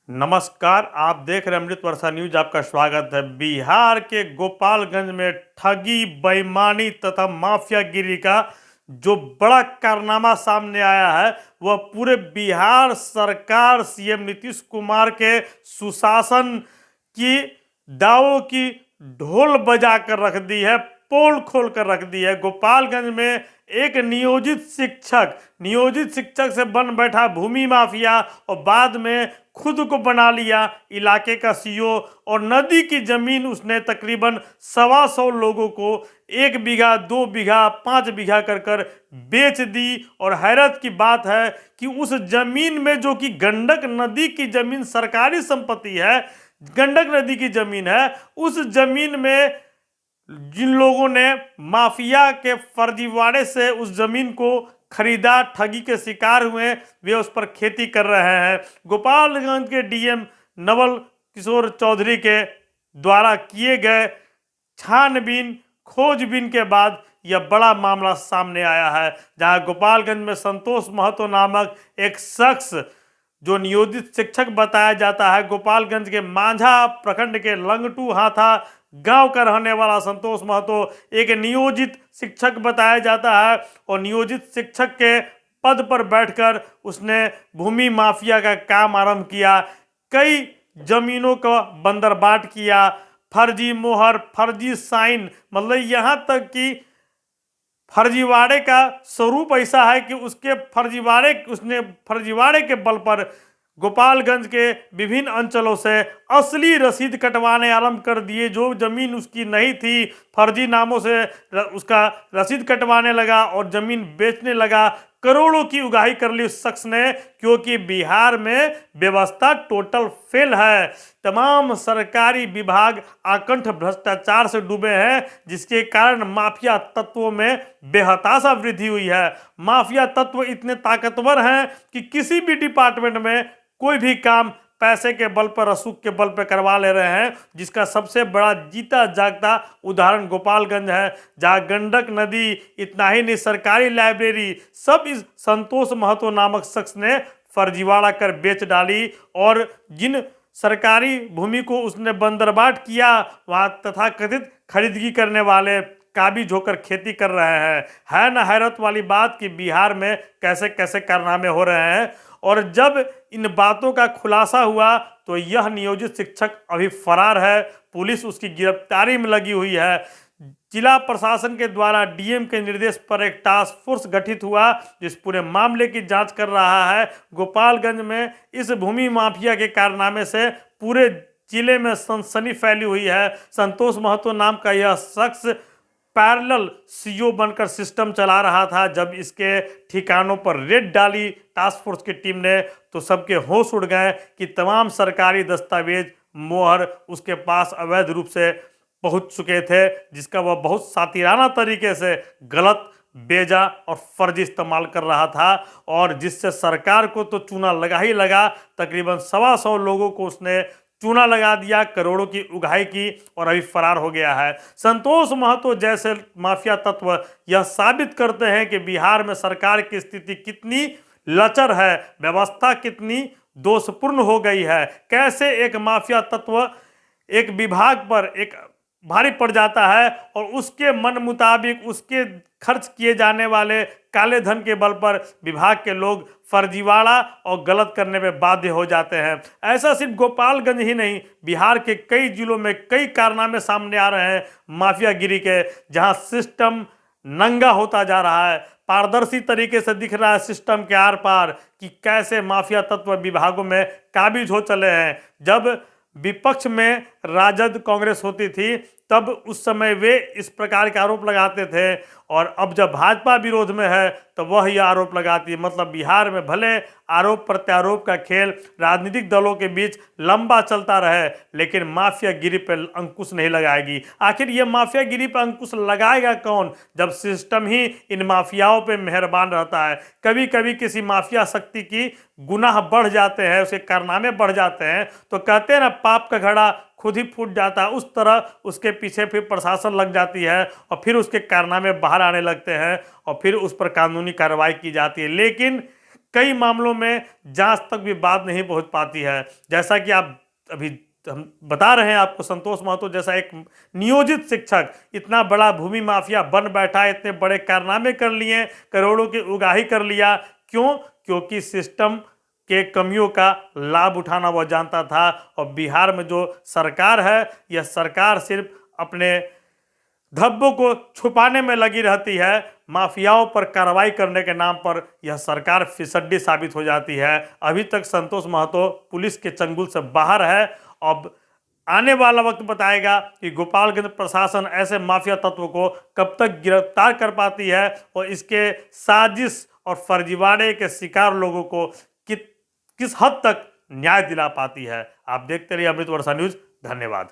नमस्कार, आप देख रहे हैं अमृत वर्षा न्यूज। आपका स्वागत है। बिहार के गोपालगंज में ठगी, बेईमानी तथा माफियागिरी का जो बड़ा कारनामा सामने आया है वह पूरे बिहार सरकार सीएम नीतीश कुमार के सुशासन की दावों की ढोल बजा कर रख दी है, पोल खोल कर रख दी है। गोपालगंज में एक नियोजित शिक्षक से बन बैठा भूमि माफिया और बाद में खुद को बना लिया इलाके का सीईओ, और नदी की जमीन उसने तकरीबन 125 लोगों को 1 बीघा 2 बीघा 5 बीघा कर कर बेच दी। और हैरत की बात है कि उस जमीन में, जो कि गंडक नदी की जमीन सरकारी संपत्ति है, गंडक नदी की जमीन है, उस जमीन में जिन लोगों ने माफिया के फर्जीवाड़े से उस जमीन को खरीदा, ठगी के शिकार हुए, वे उस पर खेती कर रहे हैं। गोपालगंज के डीएम नवल किशोर चौधरी के द्वारा किए गए छानबीन खोजबीन के बाद यह बड़ा मामला सामने आया है, जहां गोपालगंज में संतोष महतो नामक एक शख्स, जो नियोजित शिक्षक बताया जाता है, गोपालगंज के मांझा प्रखंड के लंगटू हाथा गांव का रहने वाला संतोष महतो एक नियोजित शिक्षक बताया जाता है। और नियोजित शिक्षक के पद पर बैठकर उसने भूमि माफिया का काम आरंभ किया। कई जमीनों का बंदरबाट किया, फर्जी मोहर, फर्जी साइन, मतलब यहाँ तक कि फर्जीवाड़े का स्वरूप ऐसा है कि उसने फर्जीवाड़े के बल पर गोपालगंज के विभिन्न अंचलों से असली रसीद कटवाने आरंभ कर दिए। जो जमीन उसकी नहीं थी, फर्जी नामों से उसका रसीद कटवाने लगा और जमीन बेचने लगा। करोड़ों की उगाही कर ली उस शख्स ने, क्योंकि बिहार में व्यवस्था टोटल फेल है। तमाम सरकारी विभाग आकंठ भ्रष्टाचार से डूबे हैं, जिसके कारण माफिया तत्वों में बेहताशा वृद्धि हुई है। माफिया तत्व इतने ताकतवर हैं कि किसी भी डिपार्टमेंट में कोई भी काम पैसे के बल पर, रसूख के बल पर करवा ले रहे हैं, जिसका सबसे बड़ा जीता जागता उदाहरण गोपालगंज है, जहां गंडक नदी, इतना ही नहीं सरकारी लाइब्रेरी, सब इस संतोष महतो नामक शख्स ने फर्जीवाड़ा कर बेच डाली। और जिन सरकारी भूमि को उसने बंदरबाट किया, वहां तथाकथित खरीदगी करने वाले काबिज होकर खेती कर रहे हैं। है ना हैरत वाली बात कि बिहार में कैसे कैसे कारनामे हो रहे हैं। और जब इन बातों का खुलासा हुआ तो यह नियोजित शिक्षक अभी फरार है, पुलिस उसकी गिरफ्तारी में लगी हुई है। जिला प्रशासन के द्वारा डीएम के निर्देश पर एक टास्क फोर्स गठित हुआ, जिस पूरे मामले की जांच कर रहा है। गोपालगंज में इस भूमि माफिया के कारनामे से पूरे जिले में सनसनी फैली हुई है। संतोष महतो नाम का यह शख्स पैरेलल सीईओ बनकर सिस्टम चला रहा था। जब इसके ठिकानों पर रेड डाली टास्क फोर्स की टीम ने, तो सबके होश उड़ गए कि तमाम सरकारी दस्तावेज, मोहर उसके पास अवैध रूप से पहुंच चुके थे, जिसका वह बहुत सातिराना तरीके से गलत, बेजा और फर्जी इस्तेमाल कर रहा था, और जिससे सरकार को तो चूना लगा ही लगा। तकरीबन 125 लोगों को उसने चूना लगा दिया, करोड़ों की उगाही की, और अभी फरार हो गया है। संतोष महतो जैसे माफिया तत्व यह साबित करते हैं कि बिहार में सरकार की स्थिति कितनी लचर है, व्यवस्था कितनी दोषपूर्ण हो गई है। कैसे एक माफिया तत्व एक विभाग पर एक भारी पड़ जाता है और उसके मन मुताबिक उसके खर्च किए जाने वाले काले धन के बल पर विभाग के लोग फर्जीवाड़ा और गलत करने में बाध्य हो जाते हैं। ऐसा सिर्फ गोपालगंज ही नहीं, बिहार के कई जिलों में कई कारनामे सामने आ रहे हैं माफियागिरी के, जहां सिस्टम नंगा होता जा रहा है। पारदर्शी तरीके से दिख रहा है सिस्टम के आर पार कि कैसे माफिया तत्व विभागों में काबिज हो चले हैं। जब विपक्ष में राजद कांग्रेस होती थी, तब उस समय वे इस प्रकार के आरोप लगाते थे, और अब जब भाजपा विरोध में है तो वह यह आरोप लगाती है। मतलब बिहार में भले आरोप प्रत्यारोप का खेल राजनीतिक दलों के बीच लंबा चलता रहे, लेकिन माफियागिरी पर अंकुश नहीं लगाएगी। आखिर ये माफियागिरी पर अंकुश लगाएगा कौन, जब सिस्टम ही इन माफियाओं पे मेहरबान रहता है। कभी कभी किसी माफिया शक्ति की गुनाह बढ़ जाते हैं, उसके कारनामे बढ़ जाते हैं, तो कहते हैं ना, पाप का घड़ा खुद ही फूट जाता है। उस तरह उसके पीछे फिर प्रशासन लग जाती है और फिर उसके कारनामे बाहर आने लगते हैं और फिर उस पर कानूनी कार्रवाई की जाती है। लेकिन कई मामलों में जांच तक भी बात नहीं पहुंच पाती है। जैसा कि आप अभी हम बता रहे हैं आपको, संतोष महतो जैसा एक नियोजित शिक्षक इतना बड़ा भूमि माफिया बन बैठा है, इतने बड़े कारनामे कर लिए, करोड़ों की उगाही कर लिया। क्यों? क्योंकि सिस्टम के कमियों का लाभ उठाना वह जानता था। और बिहार में जो सरकार है, यह सरकार सिर्फ अपने धब्बों को छुपाने में लगी रहती है। माफियाओं पर कार्रवाई करने के नाम पर यह सरकार फिसड्डी साबित हो जाती है। अभी तक संतोष महतो पुलिस के चंगुल से बाहर है। अब आने वाला वक्त बताएगा कि गोपालगंज प्रशासन ऐसे माफिया तत्व को कब तक गिरफ्तार कर पाती है और इसके साजिश और फर्जीवाड़े के शिकार लोगों को किस हद तक न्याय दिला पाती है। आप देखते रहिए अमृत वर्षा न्यूज। धन्यवाद।